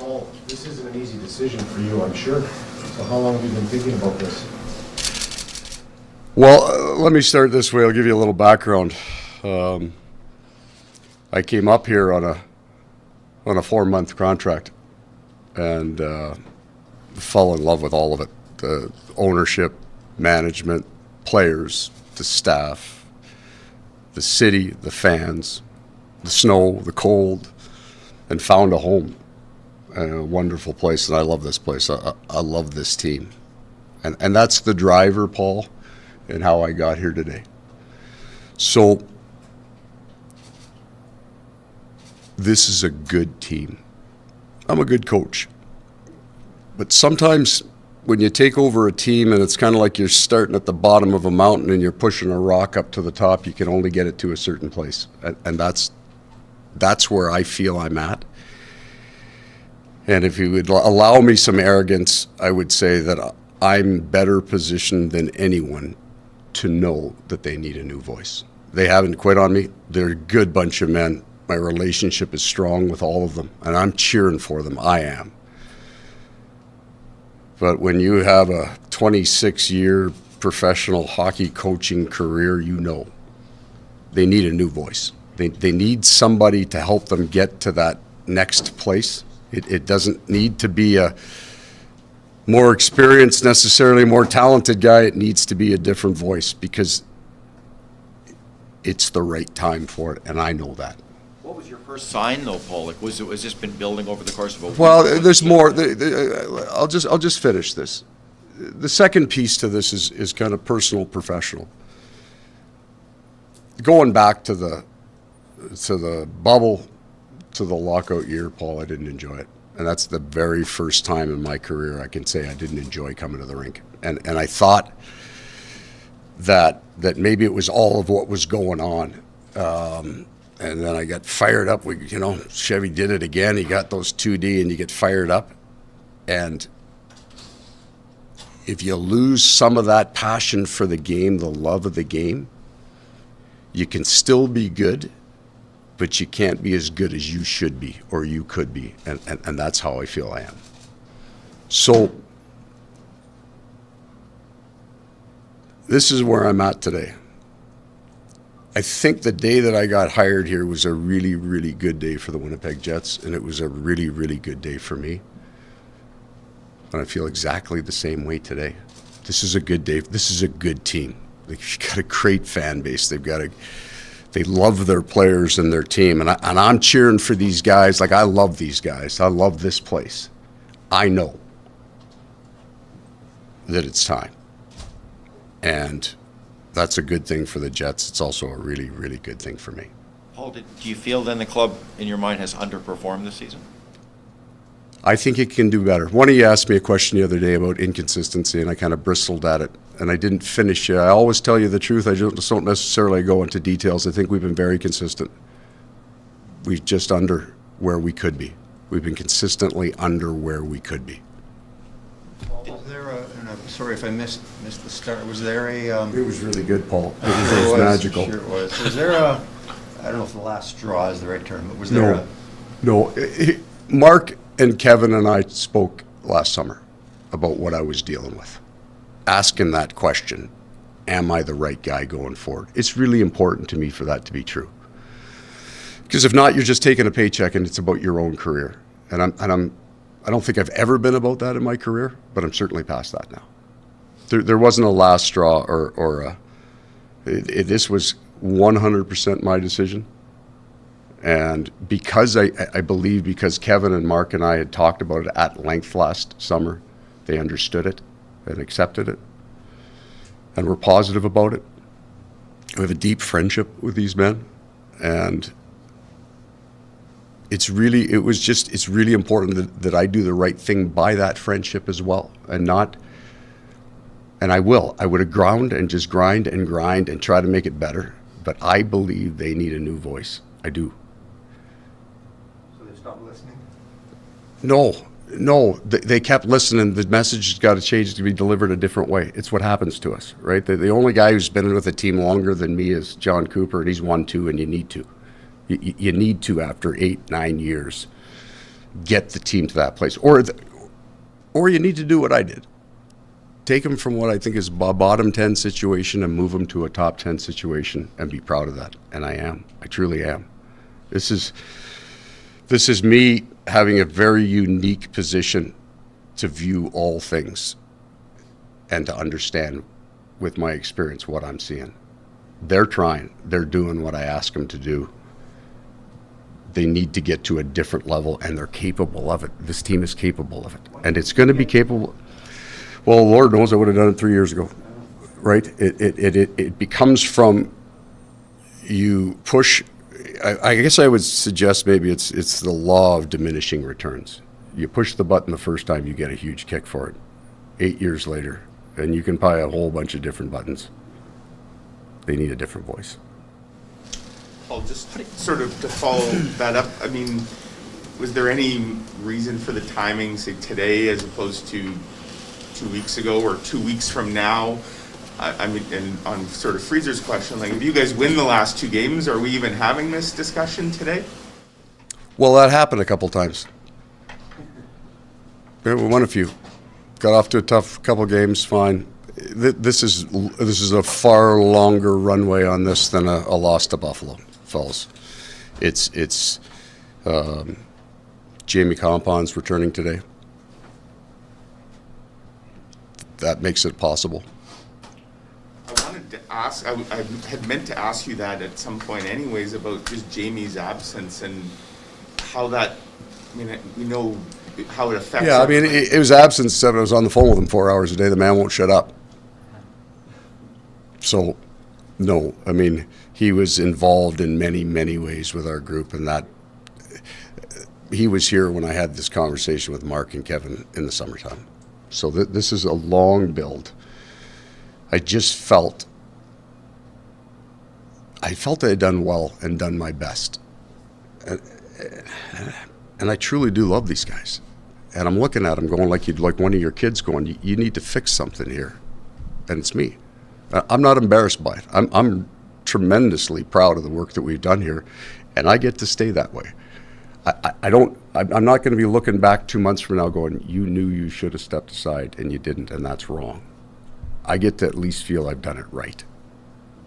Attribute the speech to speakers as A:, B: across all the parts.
A: Paul, this isn't an easy decision for you, I'm sure. So how long have you been thinking about this?
B: Well, let me start this way. I'll give you a little background. I came up here on a 4-month contract and fell in love with all of it. The ownership, management, players, the staff, the city, the fans, the snow, the cold, and found a home. A wonderful place, and I love this place. I love this team. And that's the driver, Paul, and how I got here today. So this is a good team. I'm a good coach. But sometimes when you take over a team and it's kind of like you're starting at the bottom of a mountain and you're pushing a rock up to the top, you can only get it to a certain place. And that's where I feel I'm at. And if you would allow me some arrogance, I would say that I'm better positioned than anyone to know that they need a new voice. They haven't quit on me. They're a good bunch of men. My relationship is strong with all of them, and I'm cheering for them. I am. But when you have a 26-year professional hockey coaching career, you know they need a new voice. They need somebody to help them get to that next place. It doesn't need to be a more experienced, necessarily more talented guy. It needs to be a different voice because it's the right time for it, and I know that.
C: What was your first sign, though, Paul? Like, was this been building over the course of a week?
B: Well, there's more. I'll just finish this. The second piece to this is kind of personal, professional. Going back to the bubble, to the lockout year, Paul, I didn't enjoy it. And that's the very first time in my career I can say I didn't enjoy coming to the rink. And I thought that maybe it was all of what was going on. And then I got fired up. Chevy did it again. He got those 2D and you get fired up. And if you lose some of that passion for the game, the love of the game, you can still be good, but you can't be as good as you should be or you could be. And that's how I feel I am. So this is where I'm at today. I think the day that I got hired here was a really, really good day for the Winnipeg Jets, and it was a really, really good day for me. And I feel exactly the same way today. This is a good day. This is a good team. They've got a great fan base. They love their players and their team, and I'm cheering for these guys. Like, I love these guys. I love this place. I know that it's time, and that's a good thing for the Jets. It's also a really, really good thing for me.
C: Paul, do you feel then the club, in your mind, has underperformed this season?
B: I think it can do better. One of you asked me a question the other day about inconsistency, and I kind of bristled at it, and I didn't finish it. I always tell you the truth. I just don't necessarily go into details. I think we've been very consistent. We're just under where we could be. We've been consistently under where we could be.
D: Was there and I'm sorry if I missed the start, was there a...
B: It was really good, Paul. It was magical.
D: Sure it was. Was there I don't know if the last straw is the right term, but was there
B: No. Mark and Kevin and I spoke last summer about what I was dealing with. Asking that question, am I the right guy going forward? It's really important to me for that to be true. Because if not, you're just taking a paycheck and it's about your own career. And I don't think I've ever been about that in my career, but I'm certainly past that now. There wasn't a last straw this was 100% my decision. And because I believe because Kevin and Mark and I had talked about it at length last summer, they understood it and accepted it and were positive about it. We have a deep friendship with these men, and it's really important that I do the right thing by that friendship as well, and I would have ground and just grind and try to make it better, but I believe they need a new voice. I do.
D: So they stopped listening?
B: No, they kept listening. The message has got to change to be delivered a different way. It's what happens to us, right? The only guy who's been with a team longer than me is John Cooper, and he's won 2, and you need to. You need to after 8-9 years get the team to that place. Or you need to do what I did. Take them from what I think is a bottom 10 situation and move them to a top 10 situation and be proud of that. And I am. I truly am. This is me having a very unique position to view all things and to understand with my experience what I'm seeing. They're trying. They're doing what I ask them to do. They need to get to a different level, and they're capable of it. This team is capable of it. And it's going to be capable. Well, Lord knows I would have done it 3 years ago, right? It becomes from you push. I guess I would suggest maybe it's the law of diminishing returns. You push the button the first time, you get a huge kick for it. 8 years later, and you can buy a whole bunch of different buttons. They need a different voice.
E: Paul, just sort of to follow that up, I mean, was there any reason for the timing, say today as opposed to 2 weeks ago or 2 weeks from now? I mean, and on sort of Freezer's question, like if you guys win the last 2 games, are we even having this discussion today?
B: Well, that happened a couple times. Yeah, we won a few. Got off to a tough couple games, fine. This is a far longer runway on this than a loss to Buffalo, fellas. It's Jamie Compound's returning today. That makes it possible.
E: I wanted to ask, I had meant to ask you that at some point anyways about just Jamie's absence and how that, I mean, we know how it affects.
B: Yeah, I mean, it was absence, except I was on the phone with him 4 hours a day. The man won't shut up. So, no, I mean, he was involved in many, many ways with our group, and that he was here when I had this conversation with Mark and Kevin in the summertime. So this is a long build. I felt I had done well and done my best. And I truly do love these guys. And I'm looking at them going like you'd like one of your kids going, you need to fix something here. And it's me. I'm not embarrassed by it. I'm tremendously proud of the work that we've done here, and I get to stay that way. I'm not going to be looking back 2 months from now going, you knew you should have stepped aside and you didn't, and that's wrong. I get to at least feel I've done it right.
F: Did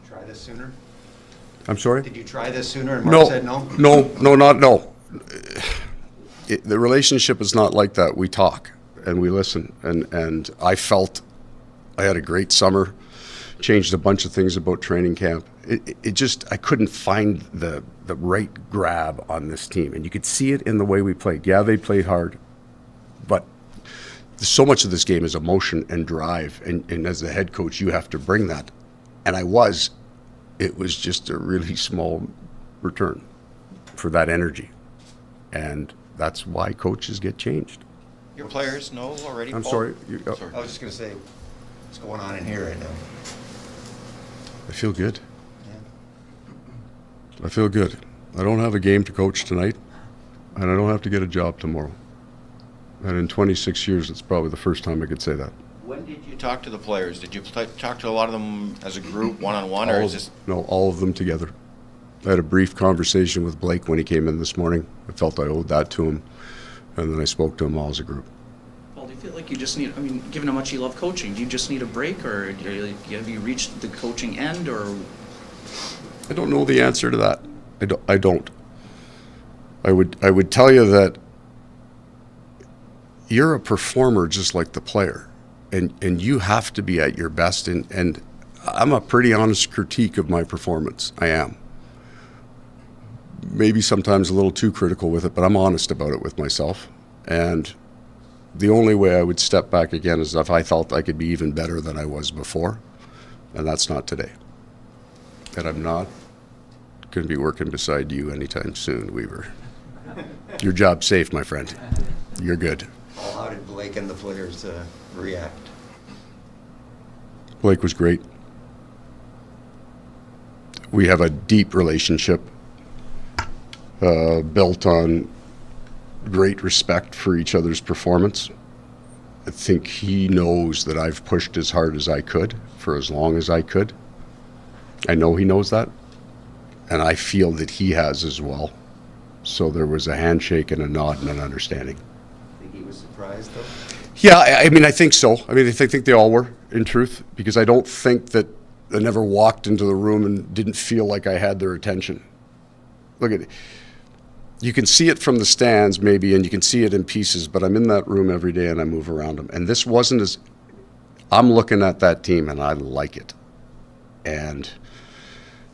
F: you try this sooner?
B: I'm sorry?
F: Did you try this sooner and Mark said no?
B: No. The relationship is not like that. We talk and we listen, and I felt I had a great summer. Changed a bunch of things about training camp. I couldn't find the right grab on this team. And you could see it in the way we played. Yeah, they played hard, but so much of this game is emotion and drive. And as the head coach, you have to bring that. And it was just a really small return for that energy. And that's why coaches get changed.
C: Your players know already,
B: I'm
C: Paul?
B: sorry.
F: I was just going to say, what's going on in here right now?
B: I feel good. I feel good. I don't have a game to coach tonight, and I don't have to get a job tomorrow. And in 26 years, it's probably the first time I could say that.
C: When did you talk to the players? Did you talk to a lot of them as a group, one-on-one, or is this?
B: No, all of them together. I had a brief conversation with Blake when he came in this morning. I felt I owed that to him, and then I spoke to them all as a group.
G: Well, do you feel like you just need, I mean, given how much you love coaching, do you just need a break, or have you reached the coaching end, or?
B: I don't know the answer to that. I don't. I would tell you that you're a performer just like the player, and you have to be at your best, and I'm a pretty honest critique of my performance. I am. Maybe sometimes a little too critical with it, but I'm honest about it with myself. And the only way I would step back again is if I felt I could be even better than I was before, and that's not today. And I'm not going to be working beside you anytime soon, Weaver. Your job's safe, my friend. You're good.
F: Well, how did Blake and the players react?
B: Blake was great. We have a deep relationship built on great respect for each other's performance. I think he knows that I've pushed as hard as I could for as long as I could. I know he knows that, and I feel that he has as well. So there was a handshake and a nod and an understanding.
F: Think he was surprised, though?
B: Yeah, I mean, I think so. I mean, I think they all were, in truth, because I don't think that I never walked into the room and didn't feel like I had their attention. Look at it. You can see it from the stands, maybe, and you can see it in pieces, but I'm in that room every day and I move around them. And this wasn't as... I'm looking at that team and I like it. And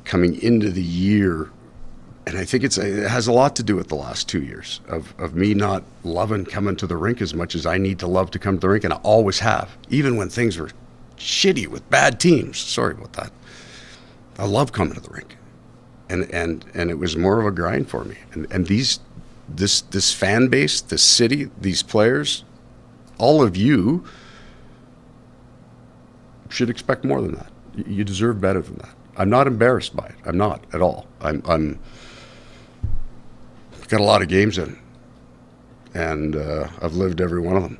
B: coming into the year, and I think it has a lot to do with the last 2 years of me not loving coming to the rink as much as I need to love to come to the rink, and I always have, even when things were shitty with bad teams. Sorry about that. I love coming to the rink, and it was more of a grind for me. And this fan base, this city, these players, all of you should expect more than that. You deserve better than that. I'm not embarrassed by it. I'm not at all. I've got a lot of games in, and I've lived every one of them,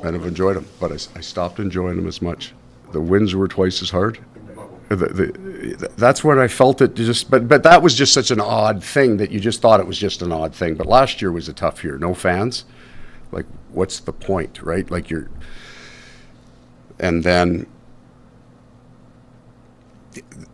B: and I've enjoyed them. But I stopped enjoying them as much. The wins were twice as hard. That's when I felt it. But that was just such an odd thing that you just thought it was just an odd thing. But last year was a tough year. No fans. Like, what's the point, right? Like and then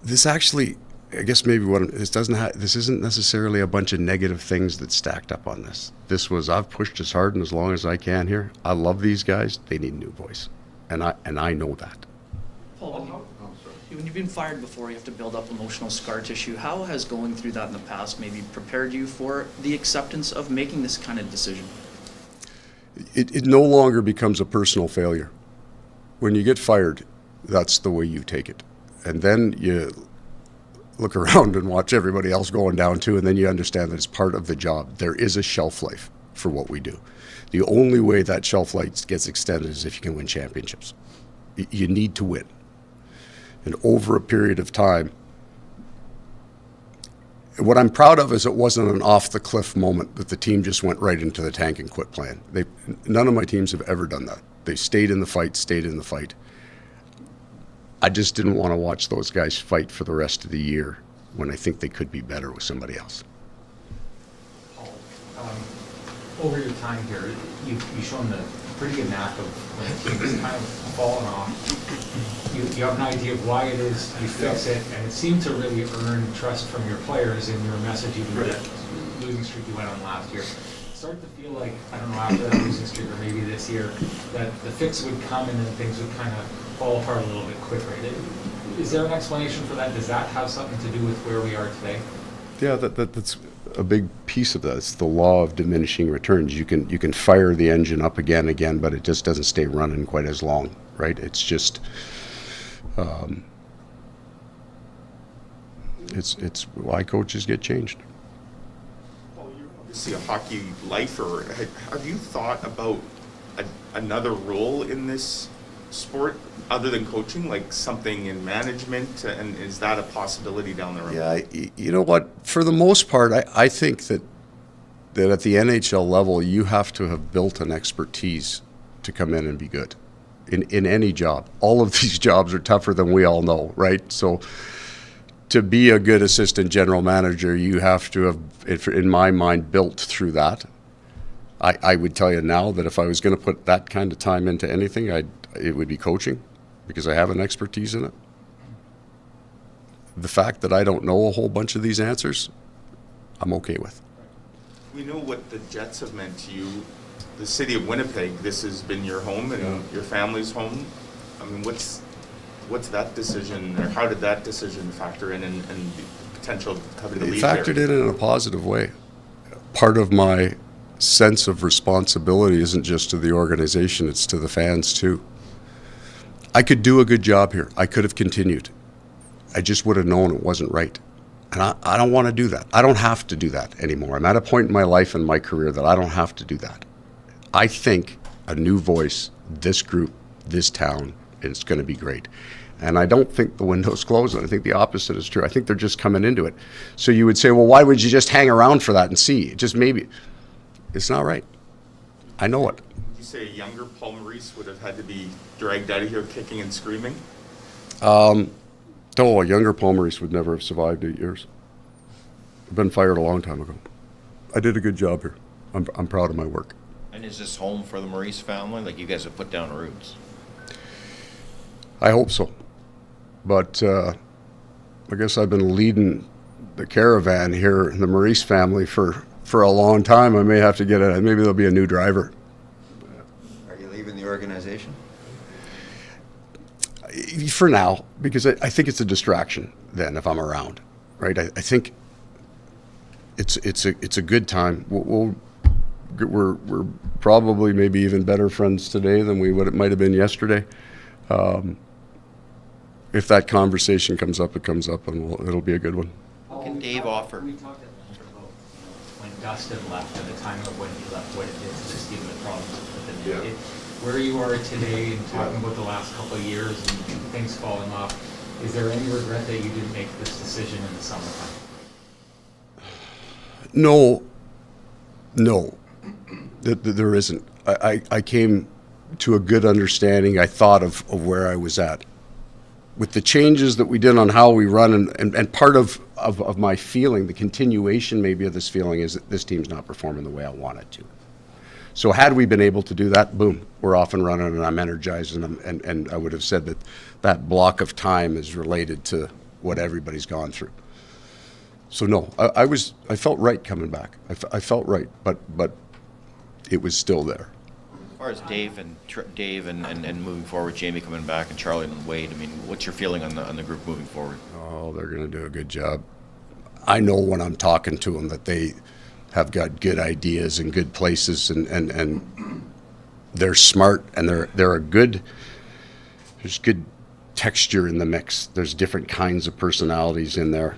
B: this actually, I guess maybe this isn't necessarily a bunch of negative things that stacked up on this. This was, I've pushed as hard and as long as I can here. I love these guys. They need a new voice. And I know that.
G: Paul, when you've been fired before, you have to build up emotional scar tissue. How has going through that in the past maybe prepared you for the acceptance of making this kind of decision?
B: It no longer becomes a personal failure. When you get fired, that's the way you take it. And then you look around and watch everybody else going down too, and then you understand that it's part of the job. There is a shelf life for what we do. The only way that shelf life gets extended is if you can win championships. You need to win. And over a period of time, what I'm proud of is it wasn't an off-the-cliff moment that the team just went right into the tank and quit playing. None of my teams have ever done that. They stayed in the fight. I just didn't want to watch those guys fight for the rest of the year when I think they could be better with somebody else.
H: Paul, over your time here, you've shown the pretty good knack of when a team is kind of falling off. You have an idea of why it is, you fix it, and it seemed to really earn trust from your players in your message, even with that losing streak you went on last year. Start to feel like, I don't know, after that losing streak or maybe this year, that the fix would come and then things would kind of fall apart a little bit quicker. Is there an explanation for that? Does that have something to do with where we are today?
B: Yeah, that's a big piece of that. It's the law of diminishing returns. You can fire the engine up again, but it just doesn't stay running quite as long, right? It's just, it's why coaches get changed.
E: Well, you're obviously a hockey lifer. Have you thought about another role in this sport other than coaching, like something in management, and is that a possibility down the road?
B: Yeah, you know what? For the most part, I think that at the NHL level, you have to have built an expertise to come in and be good in any job. All of these jobs are tougher than we all know, right? So to be a good assistant general manager, you have to have, in my mind, built through that. I would tell you now that if I was going to put that kind of time into anything, it would be coaching, because I have an expertise in it. The fact that I don't know a whole bunch of these answers, I'm okay with.
E: We know what the Jets have meant to you. The city of Winnipeg, this has been your home and your family's home. I mean, what's that decision, or how did that decision factor in and the potential coming to leave there?
B: It factored in a positive way. Part of my sense of responsibility isn't just to the organization, it's to the fans too. I could do a good job here. I could have continued. I just would have known it wasn't right. And I don't want to do that. I don't have to do that anymore. I'm at a point in my life and my career that I don't have to do that. I think a new voice, this group, this town, it's going to be great. And I don't think the window's closing. I think the opposite is true. I think they're just coming into it. So you would say, well, why would you just hang around for that and see? Just maybe. It's not right. I know it.
E: Would you say a younger Paul Maurice would have had to be dragged out of here kicking and screaming?
B: No, a younger Paul Maurice would never have survived 8 years. I've been fired a long time ago. I did a good job here. I'm proud of my work.
C: And is this home for the Maurice family? Like, you guys have put down roots?
B: I hope so. But I guess I've been leading the caravan here in the Maurice family for a long time. I may have to maybe there'll be a new driver.
F: Are you leaving the organization?
B: For now, because I think it's a distraction then if I'm around, right? I think it's a good time. We're probably maybe even better friends today than it might have been yesterday. If that conversation comes up, it comes up, and it'll be a good one.
C: What can Dave offer?
H: We talked about when Dustin left and the time of when he left, what it did to this team and the problems with it. Where you are today and talking about the last couple of years and things falling off, is there any regret that you didn't make this decision in the summertime?
B: No, there isn't. I came to a good understanding, I thought, of where I was at. With the changes that we did on how we run, and part of my feeling, the continuation maybe of this feeling, is that this team's not performing the way I want it to. So had we been able to do that, boom, we're off and running, and I'm energized, and I would have said that block of time is related to what everybody's gone through. So no, I felt right coming back. I felt right, but it was still there.
C: As far as Dave and moving forward, Jamie coming back and Charlie and Wade, I mean, what's your feeling on the group moving forward?
B: Oh, they're going to do a good job. I know when I'm talking to them that they have got good ideas and good places, and they're smart, and there's good texture in the mix. There's different kinds of personalities in there.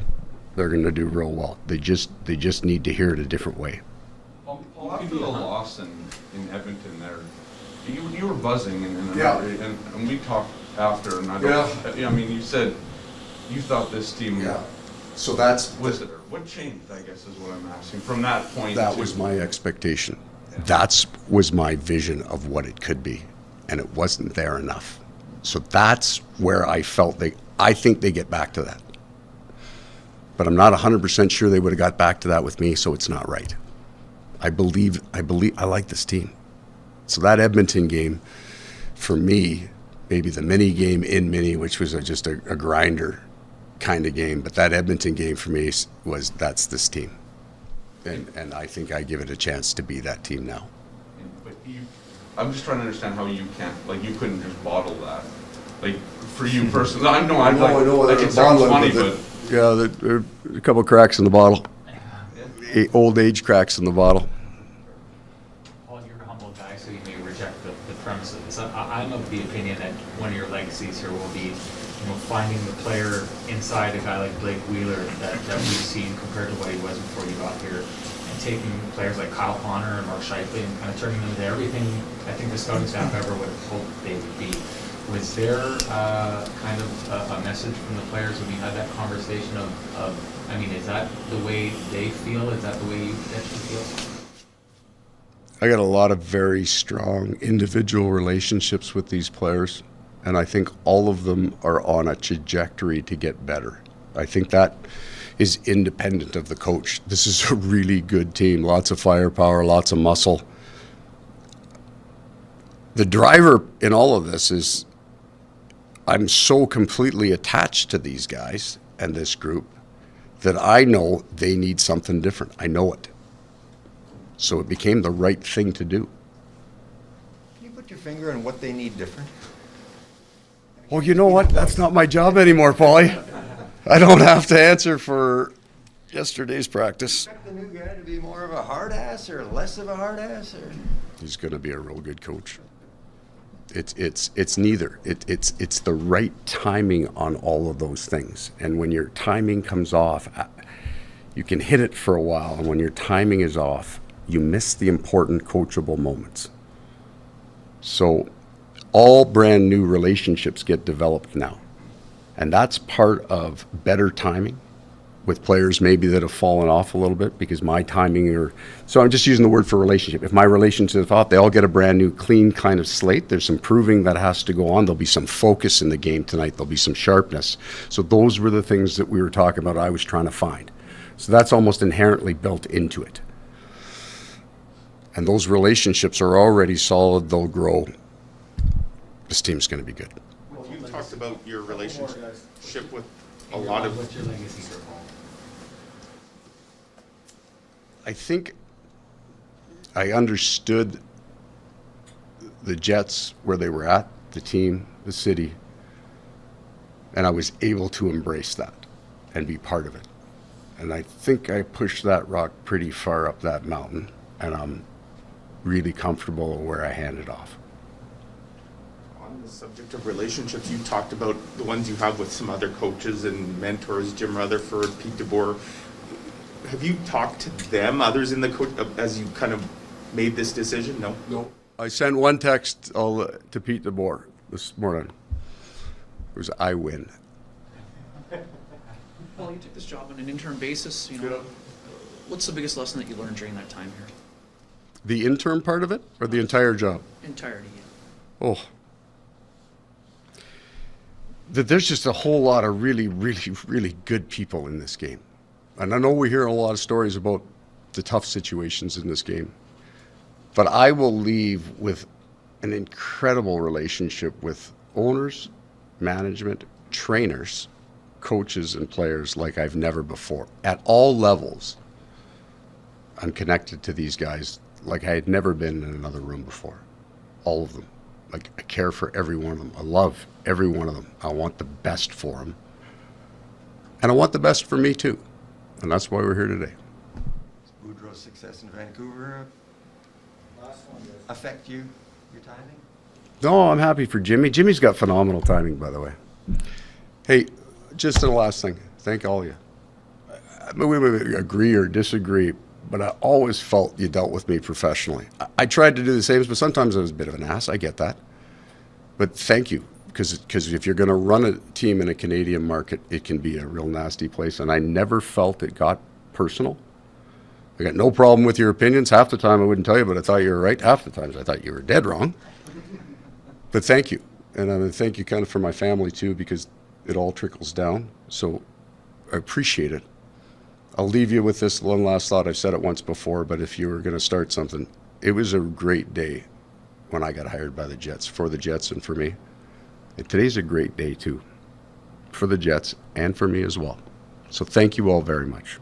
B: They're going to do real well. They just need to hear it a different way.
I: Paul, after the loss in Edmonton there, you were buzzing and we talked after, and I mean, you said you thought this team
B: So that's
I: what changed, I guess, is what I'm asking from that point.
B: That was my expectation. That was my vision of what it could be, and it wasn't there enough. So that's where I felt I think they get back to that. But I'm not 100% sure they would have got back to that with me, so it's not right. I like this team. So that Edmonton game, for me, maybe the mini game in mini, which was just a grinder kind of game, but that Edmonton game for me that's this team. And I think I give it a chance to be that team now.
I: But I'm just trying to understand how you couldn't just bottle that. Like, for you personally, I know it sounds funny, but...
B: Yeah, there are a couple of cracks in the bottle. Old age cracks in the bottle.
H: Paul, you're a humble guy, so you may reject the premise of this. I'm of the opinion that one of your legacies here will be, finding the player inside a guy like Blake Wheeler that we've seen compared to what he was before you got here, and taking players like Kyle Connor and Mark Scheifele and kind of turning them into everything I think the scouting staff ever would have hoped they would be. Was there kind of a message from the players when you had that conversation of, I mean, is that the way they feel? Is that the way you potentially feel?
B: I got a lot of very strong individual relationships with these players, and I think all of them are on a trajectory to get better. I think that is independent of the coach. This is a really good team, lots of firepower, lots of muscle. The driver in all of this is I'm so completely attached to these guys and this group that I know they need something different. I know it. So it became the right thing to do.
F: Can you put your finger on what they need different?
B: Well, you know what? That's not my job anymore, Paulie. I don't have to answer for yesterday's practice.
F: Expect the new guy to be more of a hard ass or less of a hard ass, or?
B: He's going to be a real good coach. It's neither. It's the right timing on all of those things. And when your timing comes off, you can hit it for a while, and when your timing is off, you miss the important coachable moments. So all brand new relationships get developed now. And that's part of better timing with players maybe that have fallen off a little bit because my timing so I'm just using the word for relationship. If my relationship off, they all get a brand new clean kind of slate. There's some proving that has to go on. There'll be some focus in the game tonight. There'll be some sharpness. So those were the things that we were talking about I was trying to find. So that's almost inherently built into it. And those relationships are already solid, they'll grow. This team's going to be good.
E: You talked about your relationship with a lot of,
H: What's your legacy here, Paul?
B: I think I understood the Jets, where they were at, the team, the city, and I was able to embrace that and be part of it. And I think I pushed that rock pretty far up that mountain, and I'm really comfortable where I hand it off.
E: on the subject of relationships, you talked about the ones you have with some other coaches and mentors, Jim Rutherford, Pete DeBoer. Have you talked to them, others in the coach, as you kind of made this decision? No?
B: No. I sent one text to Pete DeBoer this morning. It was, I win.
G: Well, you took this job on an interim basis, you know. What's the biggest lesson that you learned during that time here?
B: The interim part of it, or the entire job?
G: Entirety, yeah.
B: Oh. That there's just a whole lot of really, really, really good people in this game. And I know we hear a lot of stories about the tough situations in this game. But I will leave with an incredible relationship with owners, management, trainers, coaches, and players like I've never before. At all levels, I'm connected to these guys like I had never been in another room before. All of them. Like, I care for every one of them. I love every one of them. I want the best for them. And I want the best for me, too. And that's why we're here today.
F: Does Boudreaux's success in Vancouver affect you, your timing?
B: No, I'm happy for Jimmy. Jimmy's got phenomenal timing, by the way. Hey, just the last thing. Thank all of you. I mean, we may agree or disagree, but I always felt you dealt with me professionally. I tried to do the same, but sometimes I was a bit of an ass. I get that. But thank you, because if you're going to run a team in a Canadian market, it can be a real nasty place, and I never felt it got personal. I got no problem with your opinions. Half the time I wouldn't tell you, but I thought you were right. Half the times I thought you were dead wrong. But thank you. And I thank you kind of for my family too, because it all trickles down. So I appreciate it. I'll leave you with this one last thought. I've said it once before, but if you were going to start something, it was a great day when I got hired by the Jets, for the Jets and for me. And today's a great day too, for the Jets and for me as well. So thank you all very much.